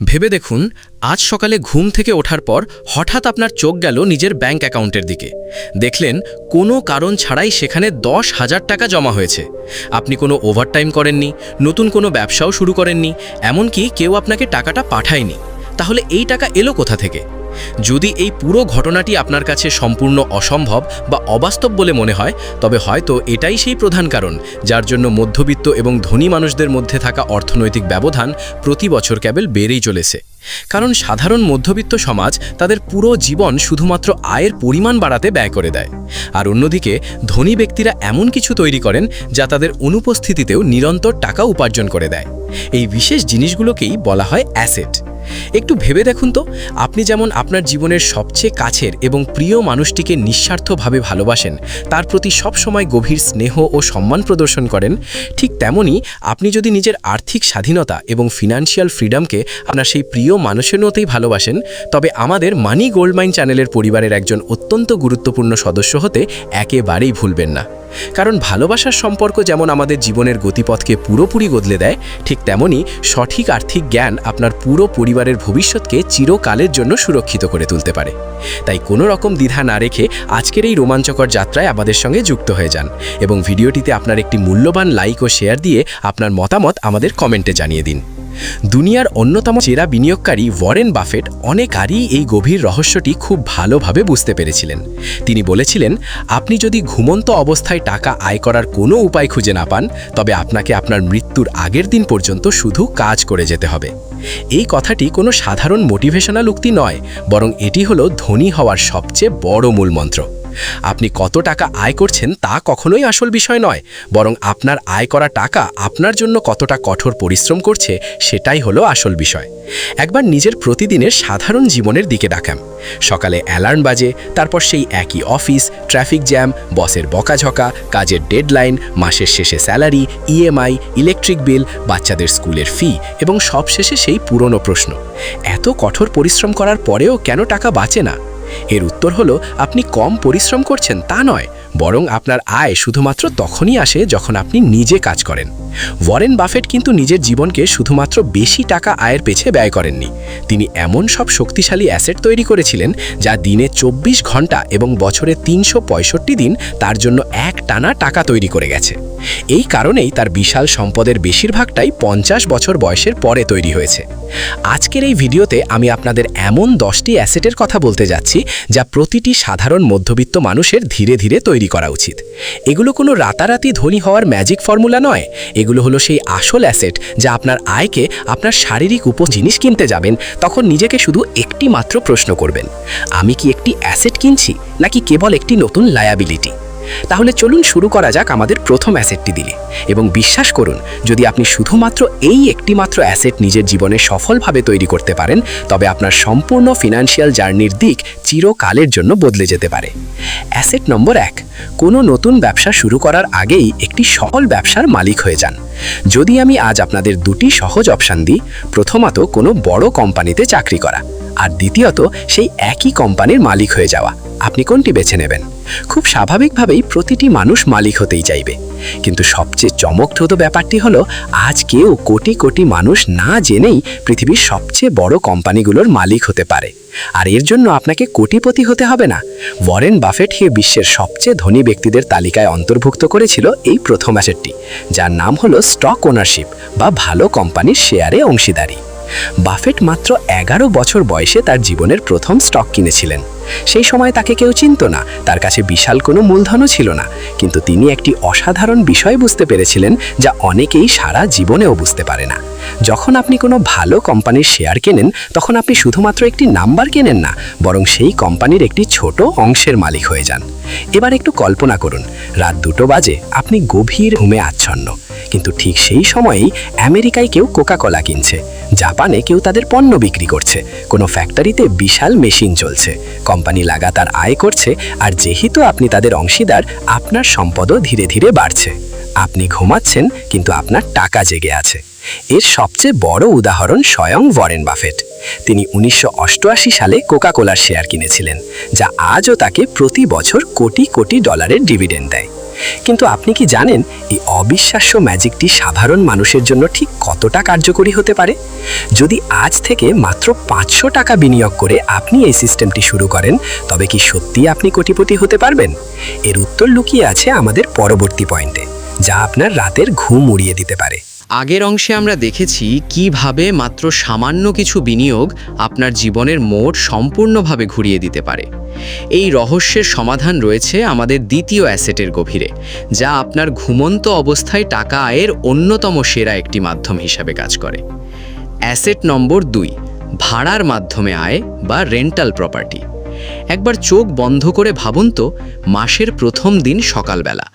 ভেবে দেখুন, আজ সকালে ঘুম থেকে ওঠার পর হঠাৎ আপনার চোখ গেল নিজের ব্যাংক অ্যাকাউন্টের দিকে। দেখলেন কোনো কারণ ছাড়াই সেখানে 10,000 টাকা জমা হয়েছে। আপনি কোনো ওভারটাইম করেননি, নতুন কোনো ব্যবসাও শুরু করেননি, এমনকি কেউ আপনাকে টাকাটা পাঠায়নি। তাহলে এই টাকা এলো কোথা থেকে? যদি এই পুরো ঘটনাটি আপনার কাছে সম্পূর্ণ অসম্ভব বা অবাস্তব বলে মনে হয়, তবে হয়তো এটাই সেই প্রধান কারণ যার জন্য মধ্যবিত্ত এবং ধনী মানুষদের মধ্যে থাকা অর্থনৈতিক ব্যবধান প্রতি বছর কেবল বেড়েই চলেছে। কারণ সাধারণ মধ্যবিত্ত সমাজ তাদের পুরো জীবন শুধুমাত্র আয়ের পরিমাণ বাড়াতে ব্যয় করে দেয়, আর অন্যদিকে ধনী ব্যক্তিরা এমন কিছু তৈরি করেন যা তাদের অনুপস্থিতিতেও নিরন্তর টাকা উপার্জন করে দেয়। এই বিশেষ জিনিসগুলোকেই বলা হয় অ্যাসেট। একটু ভেবে দেখুন তো, আপনি যেমন আপনার জীবনের সবচেয়ে কাছের এবং প্রিয় মানুষটিকে নিঃস্বার্থভাবে ভালোবাসেন, তার প্রতি সবসময় গভীর স্নেহ ও সম্মান প্রদর্শন করেন, ঠিক তেমনই আপনি যদি নিজের আর্থিক স্বাধীনতা এবং ফিনান্সিয়াল ফ্রিডমকে আপনার সেই প্রিয় মানুষের মতোই ভালোবাসেন, তবে আমাদের মানি গোল্ডমাইন চ্যানেলের পরিবারের একজন অত্যন্ত গুরুত্বপূর্ণ সদস্য হতে একেবারেই ভুলবেন না। কারণ ভালোবাসার সম্পর্ক যেমন আমাদের জীবনের গতিপথকে পুরোপুরি বদলে দেয়, ঠিক তেমনই সঠিক আর্থিক জ্ঞান আপনার পুরো পরিবারের ভবিষ্যৎকে চিরকালের জন্য সুরক্ষিত করে তুলতে পারে। তাই কোনো রকম দ্বিধা না রেখে আজকের এই রোমাঞ্চকর যাত্রায় আমাদের সঙ্গে যুক্ত হয়ে যান এবং ভিডিওটিতে আপনার একটি মূল্যবান লাইক ও শেয়ার দিয়ে আপনার মতামত আমাদের কমেন্টে জানিয়ে দিন। দুনিয়ার অন্যতম সেরা বিনিয়োগকারী ওয়ারেন বাফেট অনেক আগেই এই গভীর রহস্যটি খুব ভালোভাবে বুঝতে পেরেছিলেন। তিনি বলেছিলেন, আপনি যদি ঘুমন্ত অবস্থায় টাকা আয় করার কোনো উপায় খুঁজে না পান, তবে আপনাকে আপনার মৃত্যুর আগের দিন পর্যন্ত শুধু কাজ করে যেতে হবে। এই কথাটি কোনো সাধারণ মোটিভেশনাল উক্তি নয়, বরং এটি হলো ধনী হওয়ার সবচেয়ে বড় মূলমন্ত্র। আপনি কত টাকা আয় করছেন তা কখনোই আসল বিষয় নয়, বরং আপনার আয় করা টাকা আপনার জন্য কতটা কঠোর পরিশ্রম করছে সেটাই হলো আসল বিষয়। একবার নিজের প্রতিদিনের সাধারণ জীবনের দিকে তাকান। সকালে অ্যালার্ম বাজে, তারপর সেই একই অফিস, ট্রাফিক জ্যাম, বসের বকাঝকা, কাজের ডেডলাইন, মাসের শেষে স্যালারি, ইএমআই, ইলেকট্রিক বিল, বাচ্চাদের স্কুলের ফি এবং সবশেষে সেই পুরনো প্রশ্ন, এত কঠোর পরিশ্রম করার পরেও কেন টাকা বাঁচে না? এর উত্তর হলো, আপনি কম পরিশ্রম করছেন তা নয়, বরং আপনার আয় শুধুমাত্র তখনই আসে যখন আপনি নিজে কাজ করেন। ওয়ারেন বাফেট কিন্তু নিজের জীবনকে শুধুমাত্র বেশি টাকা আয়ের পেছে ব্যয় করেননি। তিনি এমন সব শক্তিশালী অ্যাসেট তৈরি করেছিলেন যা দিনে 24 ঘন্টা এবং বছরে 365 দিন তার জন্য একটানা টাকা তৈরি করে গেছে। এই কারণেই তার বিশাল সম্পদের বেশিরভাগটাই 50 বছর বয়সের পরে তৈরি হয়েছে। আজকের এই ভিডিওতে আমি আপনাদের এমন 10টি অ্যাসেটের কথা বলতে যাচ্ছি যা প্রতিটি সাধারণ মধ্যবিত্ত মানুষের ধীরে ধীরে তৈরি করা উচিত। এগুলো কোনো রাতারাতি ধনী হওয়ার ম্যাজিক ফর্মুলা নয়, এগুলো হলো সেই আসল অ্যাসেট যা আপনার আয়কে আপনার শারীরিক জিনিস কিনতে যাবেন তখন নিজেকে শুধু একটি মাত্র প্রশ্ন করবেন, আমি কি একটি অ্যাসেট কিনছি নাকি কেবল একটি নতুন লায়াবিলিটি? তাহলে চলুন শুরু করা যাক আমাদের প্রথম অ্যাসেটটি দিলে। এবং বিশ্বাস করুন, যদি আপনি শুধুমাত্র এই একটি মাত্র অ্যাসেট নিজের জীবনে সফলভাবে তৈরি করতে পারেন, তবে আপনার সম্পূর্ণ ফিনান্সিয়াল জার্নির দিক চিরকালের জন্য বদলে যেতে পারে। অ্যাসেট নম্বর 1, কোনো নতুন ব্যবসা শুরু করার আগেই একটি সফল ব্যবসার মালিক হয়ে যান। যদি আমি আজ আপনাদের দুটি সহজ অপশান দিই, প্রথমত কোনো বড় কোম্পানিতে চাকরি করা, আর দ্বিতীয়ত সেই একই কোম্পানির মালিক হয়ে যাওয়া, আপনি কোনটি বেছে নেবেন? খুব স্বাভাবিকভাবেই প্রতিটি মানুষ মালিক হতেই চাইবে, কিন্তু সবচেয়ে চমকপ্রদ ব্যাপারটি হলো, আজ কেউ কোটি কোটি মানুষ না জেনেই পৃথিবীর সবচেয়ে বড় কোম্পানিগুলোর মালিক হতে পারে। আর এর জন্য আপনাকে কোটিপতি হতে হবে না। ওয়ারেন বাফেট বিশ্বের সবচেয়ে ধনী ব্যক্তিদের তালিকায় অন্তর্ভুক্ত করেছিল এই প্রথম অ্যাসেটটি, যার নাম হলো স্টক ওনারশিপ বা ভালো কোম্পানির শেয়ারে অংশীদারি। বাফেট মাত্র 11 বছর বয়সে তার জীবনের প্রথম স্টক কিনেছিলেন। সেই সময় তাকে কেউ চিনত না, তার কাছে বিশাল কোনো মূলধনও ছিল না, কিন্তু তিনি একটি অসাধারণ বিষয় বুঝতে পেরেছিলেন যা অনেকেই সারা জীবনেও বুঝতে পারে না। যখন আপনি কোনো ভালো কোম্পানির শেয়ার কেনেন, তখন আপনি শুধুমাত্র একটি নাম্বার কেনেন না, বরং সেই কোম্পানির একটি ছোট অংশের মালিক হয়ে যান। এবার একটু কল্পনা করুন, রাত 2টো বাজে, আপনি গভীর ঘুমে আচ্ছন্ন, কিন্তু ঠিক সেই সময়েই আমেরিকায় কেউ কোকা-কোলা কিনছে, জাপানে কেউ তাদের পণ্য বিক্রি করছে, কোনো ফ্যাক্টরিতে বিশাল মেশিন চলছে, কোম্পানি লাগাতার আয় করছে, আর যেহেতু আপনি তাদের অংশীদার, আপনার সম্পদও ধীরে ধীরে বাড়ছে। আপনি ঘুমাচ্ছেন, কিন্তু আপনার টাকা জেগে আছে। এর সবচেয়ে বড় উদাহরণ স্বয়ং ওয়ারেন বাফেট। তিনি 1988 সালে কোকা-কোলার শেয়ার কিনেছিলেন, যা আজও তাকে প্রতি বছর কোটি কোটি ডলারের ডিভিডেন্ড দেয়। কিন্তু আপনি কি জানেন এই অবিশ্বাস্য ম্যাজিকটি সাধারণ মানুষের জন্য ঠিক কতটা কার্যকরী হতে পারে? যদি আজ থেকে মাত্র 500 টাকা বিনিয়োগ করে আপনি এই সিস্টেমটি শুরু করেন, তবে কি সত্যিই আপনি কোটিপতি হতে পারবেন? এর উত্তর লুকিয়ে আছে আমাদের পরবর্তী পয়েন্টে, যা আপনার রাতের ঘুম উড়িয়ে দিতে পারে। আগের অংশে আমরা দেখেছি কিভাবে মাত্র সামান্য কিছু বিনিয়োগ আপনার জীবনের মোড় সম্পূর্ণভাবে ঘুরিয়ে দিতে পারে। এই রহস্যের সমাধান রয়েছে আমাদের দ্বিতীয় অ্যাসেটের গভীরে, যা আপনার ঘুমন্ত অবস্থায় টাকা আয়ের অন্যতম সেরা একটি মাধ্যম হিসাবে কাজ করে। অ্যাসেট নম্বর 2, ভাড়ার মাধ্যমে আয় বা রেন্টাল প্রপার্টি। একবার চোখ বন্ধ করে ভাবুন তো, মাসের প্রথম দিন সকালবেলা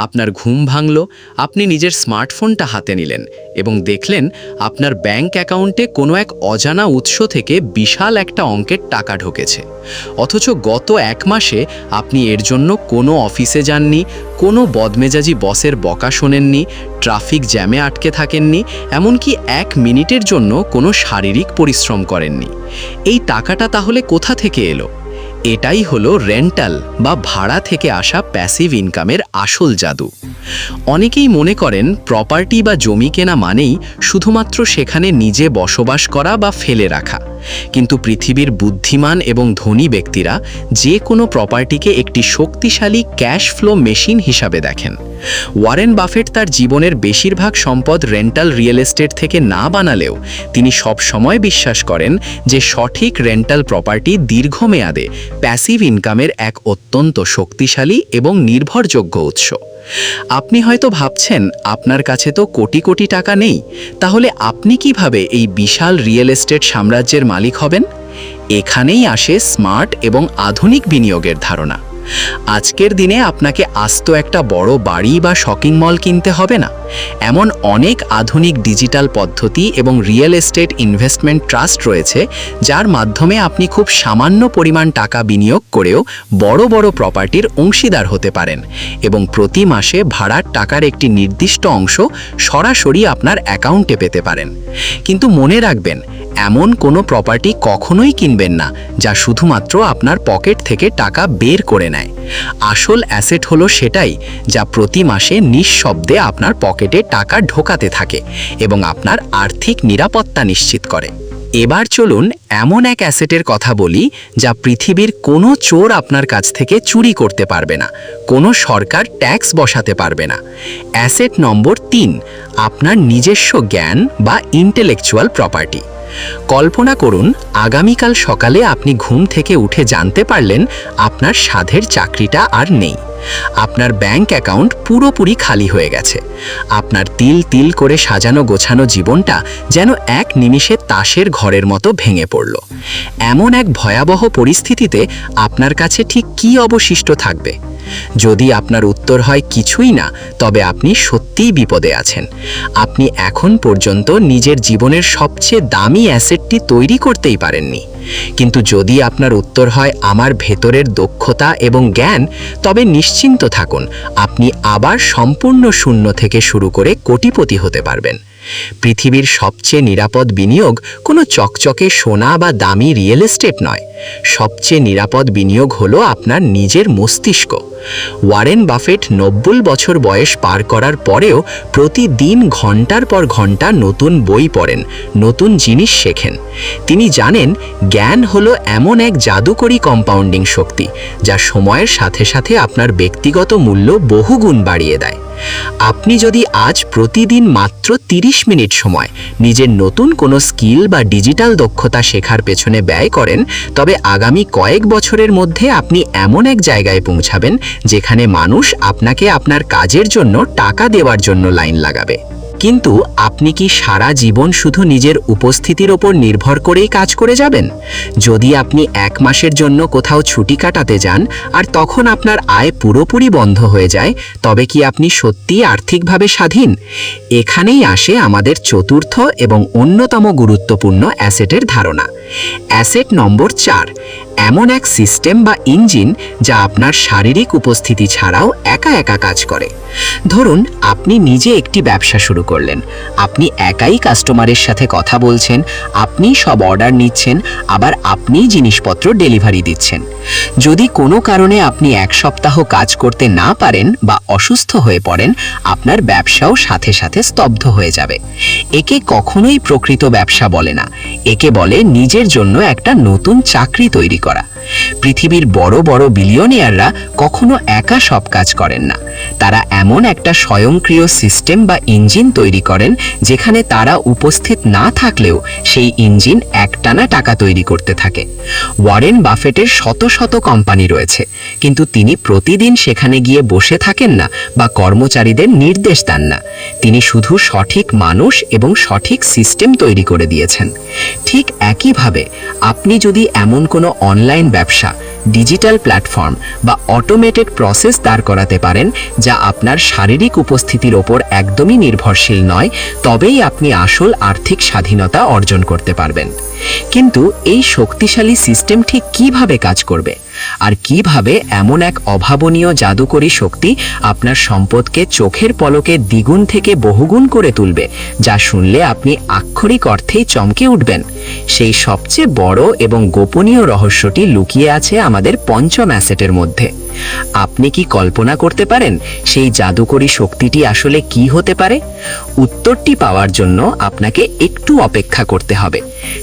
আপনার ঘুম ভাঙল, আপনি নিজের স্মার্টফোনটা হাতে নিলেন এবং দেখলেন আপনার ব্যাংক অ্যাকাউন্টে কোনো এক অজানা উৎস থেকে বিশাল একটা অঙ্কের টাকা ঢুকেছে। অথচ গত 1 মাসে আপনি এর জন্য কোনো অফিসে যাননি, কোনো বদমেজাজি বসের বকা শোনেননি, ট্রাফিক জ্যামে আটকে থাকেননি, এমনকি 1 মিনিটের জন্য কোনো শারীরিক পরিশ্রম করেননি। এই টাকাটা তাহলে কোথা থেকে এলো? এটাই হলো রেন্টাল বা ভাড়া থেকে আসা প্যাসিভ ইনকামের আসল জাদু। অনেকেই মনে করেন প্রপার্টি বা জমি কেনা মানেই শুধুমাত্র সেখানে নিজে বসবাস করা বা ফেলে রাখা। কিন্তু পৃথিবীর বুদ্ধিমান এবং ধনী ব্যক্তিরা যে কোনো প্রপার্টিকে একটি শক্তিশালী ক্যাশ ফ্লো মেশিন হিসাবে দেখেন। ওয়ারেন বাফেট তার জীবনের বেশিরভাগ সম্পদ রেন্টাল রিয়েল এস্টেট থেকে না বানালেও তিনি সব সময় বিশ্বাস করেন যে সঠিক রেন্টাল প্রপার্টি দীর্ঘমেয়াদে প্যাসিভ ইনকামের এক অত্যন্ত শক্তিশালী এবং নির্ভরযোগ্য উৎস। আপনি হয়তো ভাবছেন আপনার কাছে তো কোটি কোটি টাকা নেই, তাহলে আপনি কিভাবে এই বিশাল রিয়েল এস্টেট সাম্রাজ্যের মালিক হবেন? এখানেই আসে স্মার্ট এবং আধুনিক বিনিয়োগের ধারণা। আজকের দিনে আপনাকে আস্ত একটা বড় বাড়ি বা শপিং মল কিনতে হবে না। এমন অনেক আধুনিক ডিজিটাল পদ্ধতি এবং রিয়েল এস্টেট ইনভেস্টমেন্ট ট্রাস্ট রয়েছে, যার মাধ্যমে আপনি খুব সামান্য পরিমাণ টাকা বিনিয়োগ করেও বড় বড় প্রপার্টির অংশীদার হতে পারেন এবং প্রতি মাসে ভাড়ার টাকার একটি নির্দিষ্ট অংশ সরাসরি আপনার অ্যাকাউন্টে পেতে পারেন। কিন্তু মনে রাখবেন, এমন কোনো প্রপার্টি কখনোই কিনবেন না যা শুধুমাত্র আপনার পকেট থেকে টাকা বের করে নেয়। আসল অ্যাসেট হলো সেটাই যা প্রতি মাসে নিঃশব্দে আপনার পকেটে টাকা ঢোকাতে থাকে এবং আপনার আর্থিক নিরাপত্তা নিশ্চিত করে। এবার চলুন এমন এক অ্যাসেটের কথা বলি যা পৃথিবীর কোনো চোর আপনার কাছ থেকে চুরি করতে পারবে না, কোনো সরকার ট্যাক্স বসাতে পারবে না। অ্যাসেট নম্বর 3, আপনার নিজস্ব জ্ঞান বা ইন্টেলেকচুয়াল প্রপার্টি। কল্পনা করুন, আগামীকাল সকালে আপনি ঘুম থেকে উঠে জানতে পারলেন আপনার সাধের চাকরিটা আর নেই। আপনার ব্যাংক অ্যাকাউন্ট পুরোপুরি খালি হয়ে গেছে। আপনার তিল তিল করে সাজানো গোছানো জীবনটা যেন এক নিমিষে তাসের ঘরের মতো ভেঙে পড়ল। এমন এক ভয়াবহ পরিস্থিতিতে আপনার কাছে ঠিক কী অবশিষ্ট থাকবে? যদি আপনার উত্তর হয় কিছুই না, তবে আপনি সত্যিই বিপদে আছেন। আপনি এখন পর্যন্ত নিজের জীবনের সবচেয়ে দামি অ্যাসেটটি তৈরি করতেই পারেননি। কিন্তু যদি আপনার উত্তর হয় আমার ভেতরের দক্ষতা এবং জ্ঞান, তবে নিশ্চিন্ত থাকুন, আপনি আবার সম্পূর্ণ শূন্য থেকে শুরু করে কোটিপতি হতে পারবেন। পৃথিবীর সবচেয়ে নিরাপদ বিনিয়োগ কোনো চকচকে সোনা বা দামি রিয়েল এস্টেট নয়। সবচেয়ে নিরাপদ বিনিয়োগ হলো আপনার নিজের মস্তিষ্ক। ওয়ারেন বাফেট 90 বছর বয়স পার করার পরেও প্রতিদিন ঘন্টার পর ঘন্টা নতুন বই পড়েন, নতুন জিনিস শেখেন। তিনি জানেন জ্ঞান হলো এমন এক জাদুকরী কম্পাউন্ডিং শক্তি যা সময়ের সাথে সাথে আপনার ব্যক্তিগত মূল্য বহুগুণ বাড়িয়ে দেয়। আপনি যদি আজ প্রতিদিন মাত্র 30 মিনিট সময় নিজের নতুন কোনো স্কিল বা ডিজিটাল দক্ষতা শেখার পেছনে ব্যয় করেন, তবে আগামী কয়েক বছরের মধ্যে আপনি এমন এক জায়গায় পৌঁছাবেন যেখানে মানুষ আপনাকে আপনার কাজের জন্য টাকা দেওয়ার জন্য লাইন লাগাবে। কিন্তু আপনি কি সারা জীবন শুধু নিজের উপস্থিতির ওপর নির্ভর করেই কাজ করে যাবেন? যদি আপনি 1 মাসের জন্য কোথাও ছুটি কাটাতে যান আর তখন আপনার আয় পুরোপুরি বন্ধ হয়ে যায়, তবে কি আপনি সত্যিই আর্থিকভাবে স্বাধীন? এখানেই আসে আমাদের চতুর্থ এবং অন্যতম গুরুত্বপূর্ণ অ্যাসেটের ধারণা। অ্যাসেট নম্বর 4, এমন এক সিস্টেম বা ইঞ্জিন যা আপনার শারীরিক উপস্থিতি ছাড়াও একা একা কাজ করে। ধরুন আপনি নিজে একটি ব্যবসা শুরু করলেন, আপনি একাই কাস্টমারের সাথে কথা বলছেন, আপনি সব অর্ডার নিচ্ছেন, আবার আপনিই জিনিসপত্র ডেলিভারি দিচ্ছেন। যদি কোনো কারণে আপনি 1 সপ্তাহ কাজ করতে না পারেন বা অসুস্থ হয়ে পড়েন, আপনার ব্যবসাও সাথে সাথে স্তব্ধ হয়ে যাবে। একে কখনোই প্রকৃত ব্যবসা বলে না, একে বলে নিজের জন্য একটা নতুন চাকরি তৈরি করা। পৃথিবীর বড় বড় বিলিয়নিয়াররা কখনো একা সব কাজ করেন না, তারা এমন একটা স্বয়ংক্রিয় সিস্টেম বা ইঞ্জিন তৈরি করেন যেখানে তারা উপস্থিত না থাকলেও সেই ইঞ্জিন একটানা টাকা তৈরি করতে থাকে। ওয়ারেন বাফেটের শত শত কোম্পানি রয়েছে, কিন্তু তিনি প্রতিদিন সেখানে গিয়ে বসে থাকেন না বা কর্মচারীদের নির্দেশ দেন না। তিনি শুধু সঠিক মানুষ এবং সঠিক সিস্টেম তৈরি করে দিয়েছেন। ঠিক একইভাবে আপনি যদি এমন কোনো অনলাইন ব্যবসা, ডিজিটাল প্ল্যাটফর্ম বা অটোমেটেড প্রসেস দাঁড় করাতে পারেন যা আপনার শারীরিক উপস্থিতির ওপর একদমই নির্ভরশীল নয়, তবেই আপনি আসল আর্থিক স্বাধীনতা অর্জন করতে পারবেন। কিন্তু এই শক্তিশালী সিস্টেম ঠিক কিভাবে কাজ করবে, আর কিভাবে এমন এক অভাবনীয় জাদুকরী শক্তি আপনার সম্পদকে চোখের পলকে দ্বিগুণ থেকে বহুগুণ করে তুলবে, যা শুনলে আপনি আক্ষরিক অর্থেই চমকে উঠবেন? সেই সবচেয়ে বড় এবং গোপনীয় রহস্যটি লুকিয়ে আছে আমাদের পঞ্চম অ্যাসেটের মধ্যে। আপনি কি কল্পনা করতে পারেন সেই জাদুকরী শক্তিটি আসলে কি হতে পারে? উত্তরটি পাওয়ার জন্য আপনাকে একটু অপেক্ষা করতে হবে,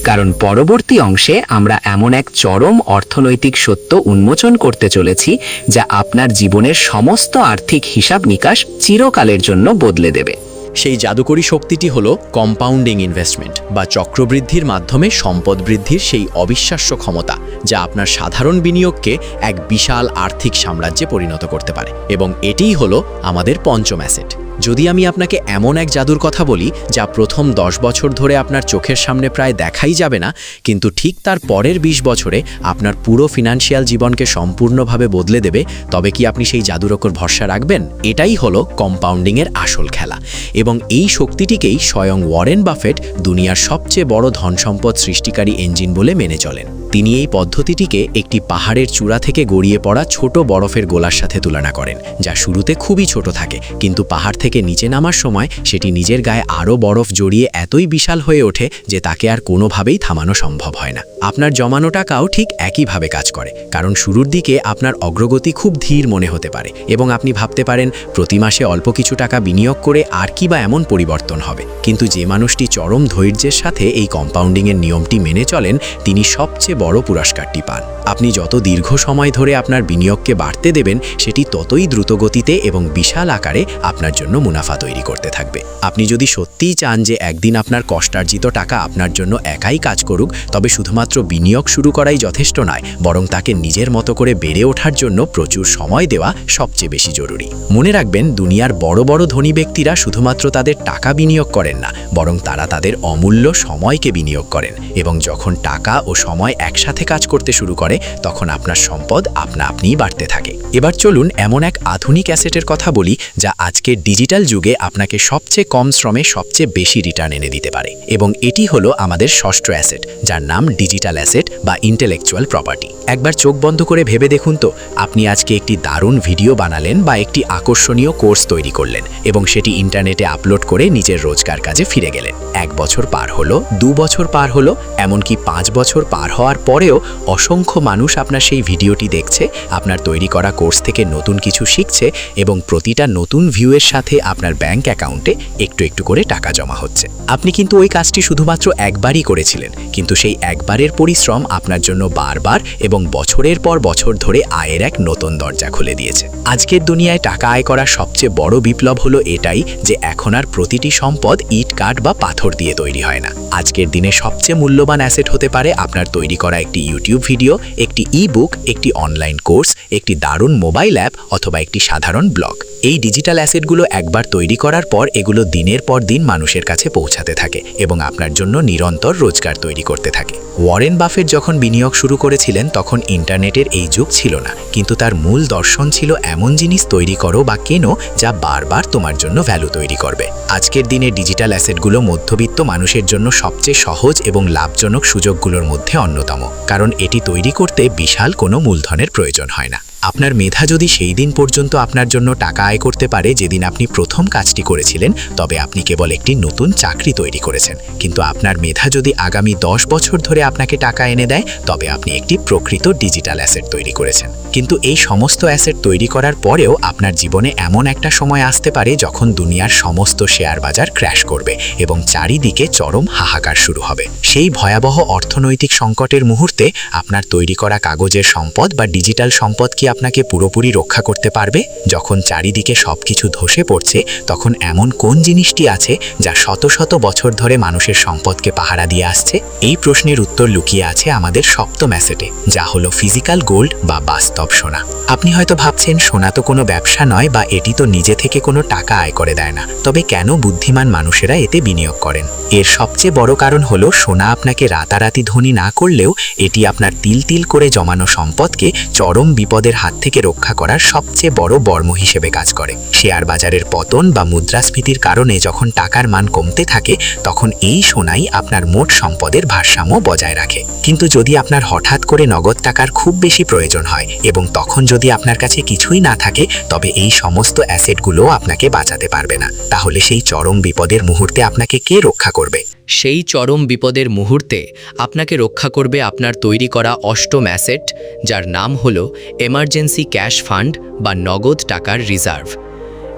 কারণ পরবর্তী অংশে আমরা এমন এক চরম অর্থনৈতিক সত্য উন্মোচন করতে চলেছি যা আপনার জীবনের সমস্ত আর্থিক হিসাব নিকাশ চিরকালের জন্য বদলে দেবে। সেই জাদুকরী শক্তিটি হলো কম্পাউন্ডিং ইনভেস্টমেন্ট বা চক্রবৃদ্ধির মাধ্যমে সম্পদ বৃদ্ধির সেই অবিশ্বাস্য ক্ষমতা, যা আপনার সাধারণ বিনিয়োগকে এক বিশাল আর্থিক সাম্রাজ্যে পরিণত করতে পারে। এবং এটিই হলো আমাদের পঞ্চম অ্যাসেট। যদি আমি আপনাকে এমন এক জাদুর কথা বলি যা প্রথম 10 বছর ধরে আপনার চোখের সামনে প্রায় দেখাই যাবে না, কিন্তু ঠিক তার পরের 20 বছরে আপনার পুরো ফিনান্সিয়াল জীবনকে সম্পূর্ণভাবে বদলে দেবে, তবে কি আপনি সেই জাদুর ওপর ভরসা রাখবেন? এটাই হলো কম্পাউন্ডিংয়ের আসল খেলা। এবং এই শক্তিটিকেই স্বয়ং ওয়ারেন বাফেট দুনিয়ার সবচেয়ে বড় ধনসম্পদ সৃষ্টিকারী ইঞ্জিন বলে মেনে চলেন। তিনি এই পদ্ধতিটিকে একটি পাহাড়ের চূড়া থেকে গড়িয়ে পড়া ছোট বরফের গোলার সাথে তুলনা করেন, যা শুরুতে খুবই ছোট থাকে, কিন্তু পাহাড় থেকে নিচে নামার সময় সেটি নিজের গায়ে আরও বরফ জড়িয়ে এতই বিশাল হয়ে ওঠে যে তাকে আর কোনোভাবেই থামানো সম্ভব হয় না। আপনার জমানো টাকাও ঠিক একইভাবে কাজ করে, কারণ শুরুর দিকে আপনার অগ্রগতি খুব ধীর মনে হতে পারে এবং আপনি ভাবতে পারেন প্রতি মাসে অল্প কিছু টাকা বিনিয়োগ করে আর কি বা এমন পরিবর্তন হবে। কিন্তু যে মানুষটি চরম ধৈর্যের সাথে এই কম্পাউন্ডিংয়ের নিয়মটি মেনে চলেন, তিনি সবচেয়ে বড় পুরস্কারটি পান। আপনি যত দীর্ঘ সময় ধরে আপনার বিনিয়োগকে বাড়তে দেবেন, সেটি ততই দ্রুত গতিতে এবং বিশাল আকারে আপনার জন্য মুনাফা তৈরি করতে থাকবে। আপনি যদি সত্যিই চান যে একদিন আপনার কষ্টার্জিত টাকা আপনার জন্য একাই কাজ করুক, তবে শুধুমাত্র বিনিয়োগ শুরু করাই যথেষ্ট নয়, বরং তাকে নিজের মতো করে বেড়ে ওঠার জন্য প্রচুর সময় দেওয়া সবচেয়ে বেশি জরুরি। মনে রাখবেন, দুনিয়ার বড় বড় ধনী ব্যক্তিরা শুধুমাত্র তাদের টাকা বিনিয়োগ করেন না, বরং তারা তাদের অমূল্য সময়কে বিনিয়োগ করেন। এবং যখন টাকা ও সময় একসাথে কাজ করতে শুরু করে, তখন আপনার সম্পদ আপনা আপনিই বাড়তে থাকে। এবার চলুন এমন এক আধুনিক অ্যাসেটের কথা বলি যা আজকের ডিজিটাল যুগে আপনাকে সবচেয়ে কম শ্রমে সবচেয়ে বেশি রিটার্ন এনে দিতে পারে। এবং এটি হলো আমাদের ষষ্ঠ অ্যাসেট, যার নাম ডিজিটাল অ্যাসেট বা ইন্টেলেকচুয়াল প্রপার্টি। একবার চোখ বন্ধ করে ভেবে দেখুন তো, আপনি আজকে একটি দারুণ ভিডিও বানালেন বা একটি আকর্ষণীয় কোর্স তৈরি করলেন এবং সেটি ইন্টারনেটে আপলোড করে নিজের রোজগার কাজে ফিরে গেলেন। 1 বছর পার হলো, 2 বছর পার হলো, এমনকি 5 বছর পার হওয়ার পরেও অসংখ্য মানুষ আপনার সেই ভিডিওটি দেখছে, আপনার তৈরি করা কোর্স থেকে নতুন কিছু শিখছে এবং প্রতিটা নতুন ভিউয়ের সাথে আপনার ব্যাংক অ্যাকাউন্টে একটু একটু করে টাকা জমা হচ্ছে। আপনি কিন্তু ওই কাজটি শুধুমাত্র একবারই করেছিলেন, কিন্তু সেই একবারের পরিশ্রম আপনার জন্য বারবার এবং বছরের পর বছর ধরে আয়ের এক নতুন দরজা খুলে দিয়েছে। আজকের দুনিয়ায় টাকা আয় করার সবচেয়ে বড় বিপ্লব হলো এটাই যে এখন আর প্রতিটি সম্পদ ইট কাঠ বা পাথর দিয়ে তৈরি হয় না। আজকের দিনে সবচেয়ে মূল্যবান অ্যাসেট হতে পারে আপনার তৈরি করা একটি ইউটিউব ভিডিও, একটি ই-বুক, একটি অনলাইন কোর্স, একটি দারুণ মোবাইল অ্যাপ অথবা একটি সাধারণ ব্লগ। এই ডিজিটাল অ্যাসেটগুলো একবার তৈরি করার পর এগুলো দিনের পর দিন মানুষের কাছে পৌঁছাতে থাকে এবং আপনার জন্য নিরন্তর রোজগার তৈরি করতে থাকে। ওয়ারেন বাফেট যখন বিনিয়োগ শুরু করেছিলেন তখন ইন্টারনেটের এই যুগ ছিল না, কিন্তু তার মূল দর্শন ছিল এমন জিনিস তৈরি করো বা কেনো যা বারবার তোমার জন্য ভ্যালু তৈরি করবে। আজকের দিনে ডিজিটাল অ্যাসেটগুলো মধ্যবিত্ত মানুষের জন্য সবচেয়ে সহজ এবং লাভজনক সুযোগগুলোর মধ্যে অন্যতম, কারণ এটি তৈরি করতে বিশাল কোনো মূলধনের প্রয়োজন হয় না। আপনার মেধা যদি সেই দিন পর্যন্ত আপনার জন্য টাকা আয় করতে পারে যেদিন আপনি প্রথম কাজটি করেছিলেন, তবে আপনি কেবল একটি নতুন চাকরি তৈরি করেছেন। কিন্তু আপনার মেধা যদি আগামী 10 বছর ধরে আপনাকে টাকা এনে দেয়, তবে আপনি একটি প্রকৃত ডিজিটাল অ্যাসেট তৈরি করেছেন। কিন্তু এই সমস্ত অ্যাসেট তৈরি করার পরেও আপনার জীবনে এমন একটা সময় আসতে পারে যখন দুনিয়ার সমস্ত শেয়ার বাজার ক্র্যাশ করবে এবং চারিদিকে চরম হাহাকার শুরু হবে। সেই ভয়াবহ অর্থনৈতিক সংকটের মুহূর্তে আপনার তৈরি করা কাগজের সম্পদ বা ডিজিটাল সম্পদ কি আপনাকে পুরোপুরি রক্ষা করতে পারবে? যখন চারিদিকে সবকিছু ধসে পড়ছে, তখন এমন কোন জিনিসটি আছে যা শত শত বছর ধরে মানুষের সম্পদকে পাহারা দিয়ে আসছে? এই প্রশ্নের উত্তর লুকিয়ে আছে আমাদের সপ্তম অ্যাসেটে, যা হলো ফিজিক্যাল গোল্ড বা বাস্তব সোনা। আপনি হয়তো ভাবছেন সোনা তো কোনো ব্যবসা নয় বা এটি তো নিজে থেকে কোনো টাকা আয় করে দেয় না, তবে কেন বুদ্ধিমান মানুষেরা এতে বিনিয়োগ করেন? এর সবচেয়ে বড় কারণ হলো সোনা আপনাকে রাতারাতি ধনী না করলেও এটি আপনার তিল তিল করে জমানো সম্পদকে চরম বিপদের হাত থেকে রক্ষা করার সবচেয়ে বড় বর্ম হিসেবে কাজ করে। শেয়ার বাজারের পতন বা মুদ্রাস্ফীতির কারণে যখন টাকার মান কমতে থাকে, তখন এই সোনাই আপনার মোট সম্পদের ভারসাম্য বজায় রাখে। কিন্তু যদি আপনার হঠাৎ করে নগদ টাকার খুব বেশি প্রয়োজন হয় এবং তখন যদি আপনার কাছে কিছুই না থাকে, তবে এই সমস্ত অ্যাসেটগুলো আপনাকে বাঁচাতে পারবে না। তাহলে সেই চরম বিপদের মুহূর্তে আপনাকে কে রক্ষা করবে? সেই চরম বিপদের মুহূর্তে আপনাকে রক্ষা করবে আপনার তৈরি করা অষ্টম অ্যাসেট, যার নাম হলো এমার্জেন্সি ক্যাশ ফান্ড বা নগদ টাকার রিজার্ভ।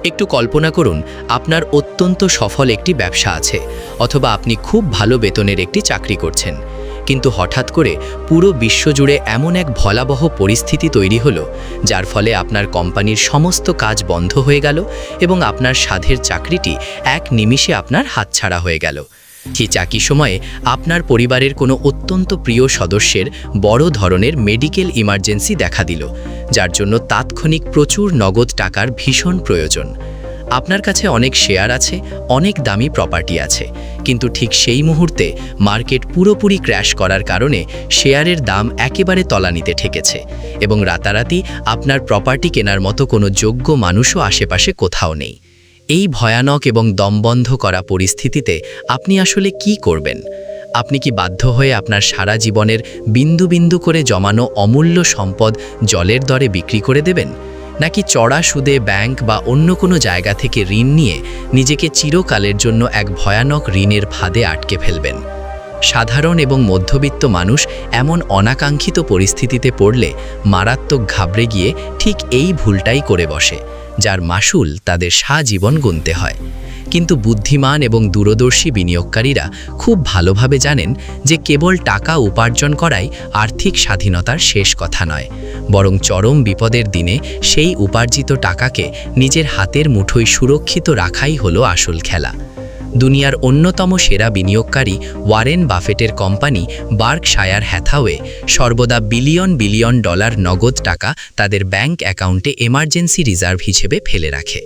একটু কল্পনা করুন, আপনার অত্যন্ত সফল একটি ব্যবসা আছে, অথবা আপনি খুব ভালো বেতনের একটি চাকরি করছেন, কিন্তু হঠাৎ করে পুরো বিশ্বজুড়ে এমন এক ভয়াবহ পরিস্থিতি তৈরি হলো যার ফলে আপনার কোম্পানির সমস্ত কাজ বন্ধ হয়ে গেল এবং আপনার সাধের চাকরিটি এক নিমিষে আপনার হাতছাড়া হয়ে গেল। ঠিক একই সময়ে আপনার পরিবারের কোনো অত্যন্ত প্রিয় সদস্যের বড় ধরনের মেডিকেল ইমার্জেন্সি দেখা দিল, যার জন্য তাৎক্ষণিক প্রচুর নগদ টাকার ভীষণ প্রয়োজন। আপনার কাছে অনেক শেয়ার আছে, অনেক দামি প্রপার্টি আছে, কিন্তু ঠিক সেই মুহূর্তে মার্কেট পুরোপুরি ক্র্যাশ করার কারণে শেয়ারের দাম একেবারে তলানিতে ঠেকেছে এবং রাতারাতি আপনার প্রপার্টি কেনার মতো কোনো যোগ্য মানুষও আশেপাশে কোথাও নেই। এই ভয়ানক এবং দমবন্ধ করা পরিস্থিতিতে আপনি আসলে কি করবেন? আপনি কি বাধ্য হয়ে আপনার সারা জীবনের বিন্দু বিন্দু করে জমানো অমূল্য সম্পদ জলের দরে বিক্রি করে দেবেন, নাকি চড়া সুদে ব্যাংক বা অন্য কোনো জায়গা থেকে ঋণ নিয়ে নিজেকে চিরকালের জন্য এক ভয়ানক ঋণের ফাঁদে আটকে ফেলবেন? সাধারণ এবং মধ্যবিত্ত মানুষ এমন অনাকাঙ্ক্ষিত পরিস্থিতিতে পড়লে মারাত্মক ঘাবড়ে গিয়ে ঠিক এই ভুলটাই করে বসে, যার মাসুল তাদের সারাজীবন গুনতে হয়। কিন্তু বুদ্ধিমান এবং দূরদর্শী বিনিয়োগকারীরা খুব ভালোভাবে জানেন যে কেবল টাকা উপার্জন করাই আর্থিক স্বাধীনতার শেষ কথা নয়, বরং চরম বিপদের দিনে সেই উপার্জিত টাকাকে নিজের হাতের মুঠোয় সুরক্ষিত রাখাই হলো আসল খেলা। দুনিয়ার অন্যতম সেরা বিনিয়োগকারী ওয়ারেন বাফেটের কোম্পানি বার্কশায়ার হ্যাথাওয়ে সর্বদা বিলিয়ন বিলিয়ন ডলার নগদ টাকা তাদের ব্যাংক অ্যাকাউন্টে এমার্জেন্সি রিজার্ভ হিসেবে ফেলে রাখে।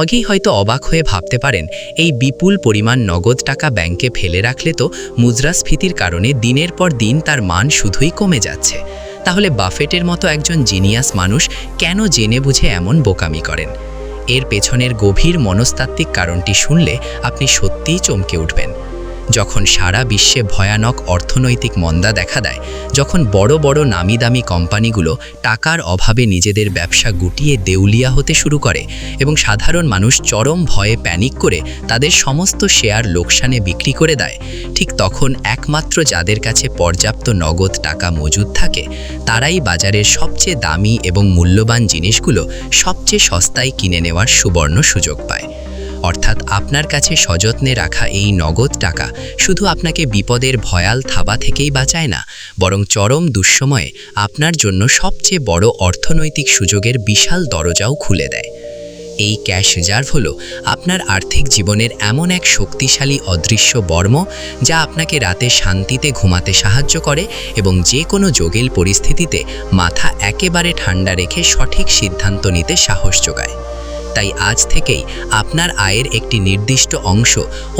আগেই হয়তো অবাক হয়ে ভাবতে পারেন, এই বিপুল পরিমাণ নগদ টাকা ব্যাংকে ফেলে রাখলে তো মুদ্রাস্ফীতির কারণে দিনের পর দিন তার মান শুধুই কমে যাচ্ছে। তাহলে বাফেটের মতো একজন জিনিয়াস মানুষ কেন জেনে বুঝে এমন বোকামি করেন? এর পেছনের গভীর মনস্তাত্ত্বিক কারণটি শুনলে আপনি সত্যিই চমকে উঠবেন। যখন সারা বিশ্বে ভয়ানক অর্থনৈতিক মন্দা দেখা দেয়, যখন বড় বড় নামি দামি কোম্পানিগুলো টাকার অভাবে নিজেদের ব্যবসা গুটিয়ে দেউলিয়া হতে শুরু করে এবং সাধারণ মানুষ চরম ভয়ে প্যানিক করে তাদের সমস্ত শেয়ার লোকসানে বিক্রি করে দেয়, ঠিক তখন একমাত্র যাদের কাছে পর্যাপ্ত নগদ টাকা মজুদ থাকে তারাই বাজারের সবচেয়ে দামি এবং মূল্যবান জিনিসগুলো সবচেয়ে সস্তায় কিনে নেওয়ার সুবর্ণ সুযোগ পায়। অর্থাৎ আপনার কাছে সযত্নে রাখা এই নগদ টাকা শুধু আপনাকে বিপদের ভয়াল থাবা থেকেই বাঁচায় না, বরং চরম দুঃসময়ে আপনার জন্য সবচেয়ে বড় অর্থনৈতিক সুযোগের বিশাল দরজাও খুলে দেয়। এই ক্যাশ রিজার্ভ হলো আপনার আর্থিক জীবনের এমন এক শক্তিশালী অদৃশ্য বর্ম যা আপনাকে রাতে শান্তিতে ঘুমাতে সাহায্য করে এবং যে কোনো জটিল পরিস্থিতিতে মাথা একেবারে ঠান্ডা রেখে সঠিক সিদ্ধান্ত নিতে সাহস যোগায়। তাই আজ থেকেই আপনার আয়ের একটি নির্দিষ্ট অংশ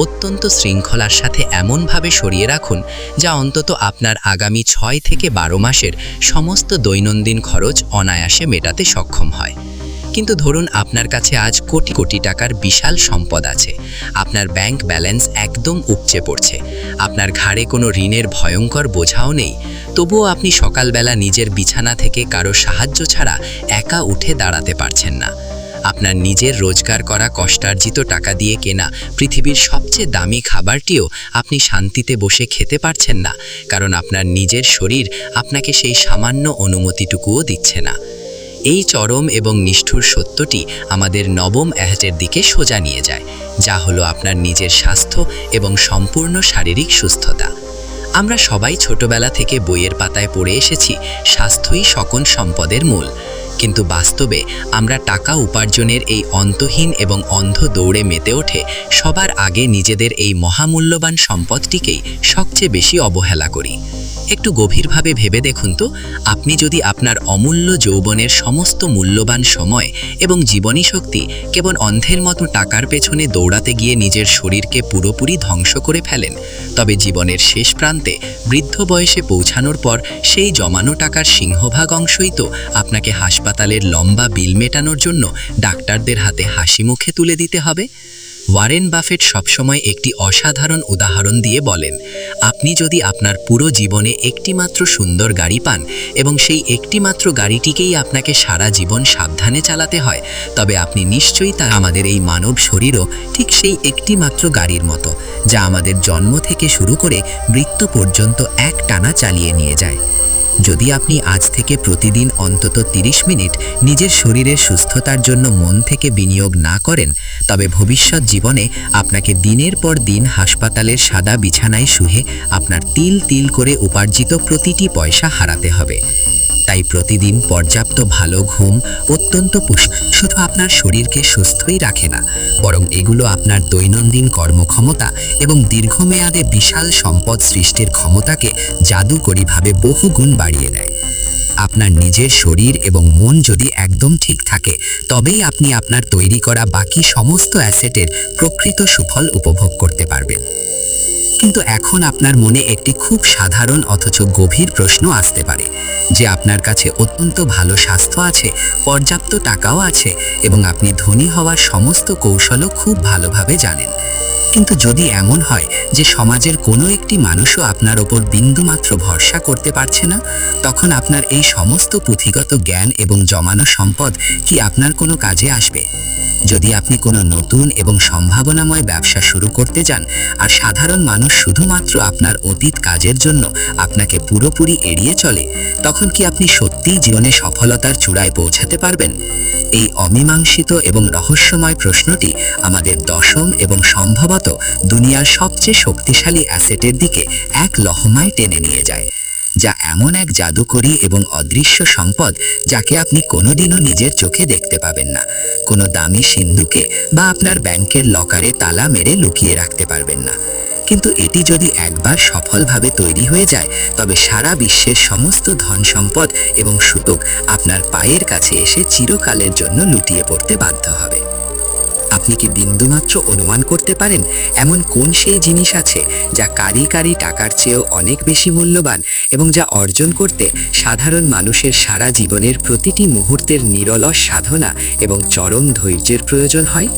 অত্যন্ত শৃঙ্খলার সাথে এমনভাবে সরিয়ে রাখুন যা অন্তত আপনার আগামী 6 থেকে 12 মাসের সমস্ত দৈনন্দিন খরচ অনায়াসে মেটাতে সক্ষম হয়। কিন্তু ধরুন আপনার কাছে আজ কোটি কোটি টাকার বিশাল সম্পদ আছে, আপনার ব্যাংক ব্যালেন্স একদম উপচে পড়ছে, আপনার ঘাড়ে কোনো ঋণের ভয়ঙ্কর বোঝাও নেই, তবুও আপনি সকালবেলা নিজের বিছানা থেকে কারো সাহায্য ছাড়া একা উঠে দাঁড়াতে পারছেন না। আপনার নিজের রোজগার করা কষ্টার্জিত টাকা দিয়ে কেনা পৃথিবীর সবচেয়ে দামি খাবারটিও আপনি শান্তিতে বসে খেতে পারছেন না, কারণ আপনার নিজের শরীর আপনাকে সেই সামান্য অনুমতিটুকুও দিচ্ছে না। এই চরম এবং নিষ্ঠুর সত্যটি আমাদের নবম অ্যাহাটের দিকে সোজা নিয়ে যায়, যা হলো আপনার নিজের স্বাস্থ্য এবং সম্পূর্ণ শারীরিক সুস্থতা। আমরা সবাই ছোটবেলা থেকে বইয়ের পাতায় পড়ে এসেছি স্বাস্থ্যই সকল সম্পদের মূল, কিন্তু বাস্তবে আমরা টাকা উপার্জনের এই অন্তহীন এবং অন্ধ দৌড়ে মেতে ওঠে সবার আগে নিজেদের এই মহামূল্যবান সম্পদটিকেই সবচেয়ে বেশি অবহেলা করি। একটু গভীরভাবে ভেবে দেখুন তো, আপনি যদি আপনার অমূল্য যৌবনের সমস্ত মূল্যবান সময় এবং জীবনী শক্তি কেবল অন্ধের মতো টাকার পেছনে দৌড়াতে গিয়ে নিজের শরীরকে পুরোপুরি ধ্বংস করে ফেলেন, তবে জীবনের শেষ প্রান্তে বৃদ্ধ বয়সে পৌঁছানোর পর সেই জমানো টাকার সিংহভাগ অংশই তো আপনাকে হাসপাতালের লম্বা বিল মেটানোর জন্য ডাক্তারদের হাতে হাসি মুখে তুলে দিতে হবে। ওয়ারেন বাফেট সবসময় একটি অসাধারণ উদাহরণ দিয়ে বলেন, আপনি যদি আপনার পুরো জীবনে একটিমাত্র সুন্দর গাড়ি পান এবং সেই একটিমাত্র গাড়িটিকেই আপনাকে সারা জীবন সাবধানে চালাতে হয়, তবে আপনি নিশ্চয়ই তা আমাদের এই মানব শরীরও ঠিক সেই একটিমাত্র গাড়ির মতো, যা আমাদের জন্ম থেকে শুরু করে মৃত্যু পর্যন্ত একটানা চালিয়ে নিয়ে যায়। যদি আপনি আজ থেকে প্রতিদিন অন্তত 30 মিনিট নিজের শরীরের সুস্থতার জন্য মন থেকে বিনিয়োগ না করেন, তবে ভবিষ্যৎ জীবনে আপনাকে দিনের পর দিন হাসপাতালের সাদা বিছানায় শুয়ে আপনার তিল তিল করে উপার্জিত প্রতিটি পয়সা হারাতে হবে। তাই প্রতিদিন পর্যাপ্ত ভালো ঘুম অত্যন্ত শুধু আপনার শরীরকে সুস্থই রাখে না, বরং এগুলো আপনার দৈনন্দিন কর্মক্ষমতা এবং দীর্ঘমেয়াদে বিশাল সম্পদ সৃষ্টির ক্ষমতাকে জাদুকরীভাবে বহুগুণ বাড়িয়ে দেয়। আপনার নিজের শরীর এবং মন যদি একদম ঠিক থাকে, তবেই আপনি আপনার তৈরি করা বাকি সমস্ত অ্যাসেটের প্রকৃত সুফল উপভোগ করতে পারবেন। কিন্তু এখন আপনার মনে একটি খুব সাধারণ অথচ গভীর প্রশ্ন আসতে পারে যে আপনার কাছে অত্যন্ত ভালো স্বাস্থ্য আছে, পর্যাপ্ত টাকাও আছে এবং আপনি ধনী হওয়ার সমস্ত কৌশলও খুব ভালোভাবে জানেন। কিন্তু যদি এমন হয় যে সমাজের কোনো একটি মানুষও আপনার ওপর বিন্দুমাত্র ভরসা করতে পারছে না, তখন আপনার এই সমস্ত পুঁথিগত জ্ঞান এবং জমানো সম্পদ কি আপনার কোনো কাজে আসবে? যদি আপনি কোনো নতুন এবং সম্ভাবনাময় ব্যবসা শুরু করতে যান আর সাধারণ মানুষ শুধুমাত্র আপনার অতীত কাজের জন্য আপনাকে পুরোপুরি এড়িয়ে চলে, তখন কি আপনি সত্যিই জীবনে সফলতার চূড়ায় পৌঁছাতে পারবেন? এই অমীমাংসিত এবং রহস্যময় প্রশ্নটি আমাদের দশম এবং সম্ভবত দুনিয়ার সবচেয়ে শক্তিশালী অ্যাসেটের দিকে এক লহমায় টেনে নিয়ে যায়, যা এমন এক জাদুকরী এবং অদৃশ্য সম্পদ যাকে আপনি কোনোদিনও নিজের চোখে দেখতে পাবেন না, কোনো দামি সিন্ধুকে বা আপনার ব্যাংকের লকারে তালা মেরে লুকিয়ে রাখতে পারবেন না। কিন্তু এটি যদি একবার সফলভাবে তৈরি হয়ে যায়, তবে সারা বিশ্বের সমস্ত ধন সম্পদ এবং সুযোগ আপনার পায়ের কাছে এসে চিরকালের জন্য লুটিয়ে পড়তে বাধ্য হবে। আপনি কি বিন্দুমাত্র অনুমান করতে পারেন এমন কোন সেই জিনিস আছে যা কারি কারি টাকার চেয়েও অনেক বেশি মূল্যবান এবং যা অর্জন করতে সাধারণ মানুষের সারা জীবনের প্রতিটি মুহূর্তের নিরলস সাধনা এবং চরম ধৈর্যের প্রয়োজন হয়?